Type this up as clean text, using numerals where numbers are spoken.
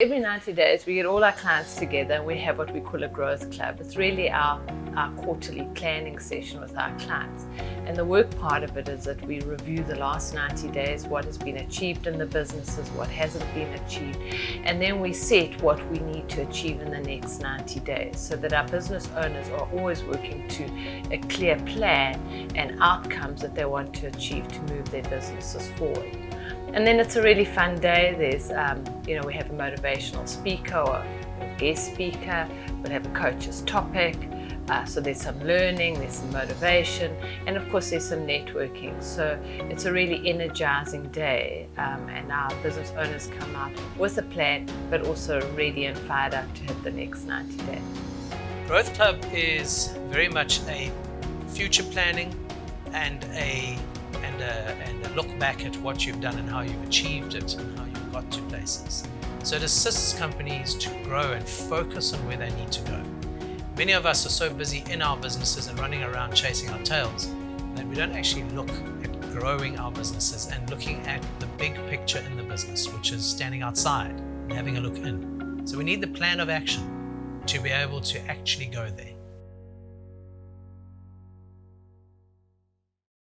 Every 90 days, we get all our clients together and we have what we call a growth club. It's really our quarterly planning session with our clients. And the work part of it is that we review the last 90 days, what has been achieved in the businesses, what hasn't been achieved, and then we set what we need to achieve in the next 90 days so that our business owners are always working to a clear plan and outcomes that they want to achieve to move their businesses forward. And then it's a really fun day. There's, we have a motivational speaker or a guest speaker. We'll have a coach's topic. So there's some learning, there's some motivation, and of course there's some networking. So it's a really energizing day, and our business owners come out with a plan, but also ready and fired up to hit the next 90 days. Growth Club is very much a future planning and a look back at what you've done and how you've achieved it and how you've got to places. So it assists companies to grow and focus on where they need to go. Many of us are so busy in our businesses and running around chasing our tails that we don't actually look at growing our businesses and looking at the big picture in the business, which is standing outside and having a look in. So we need the plan of action to be able to actually go there.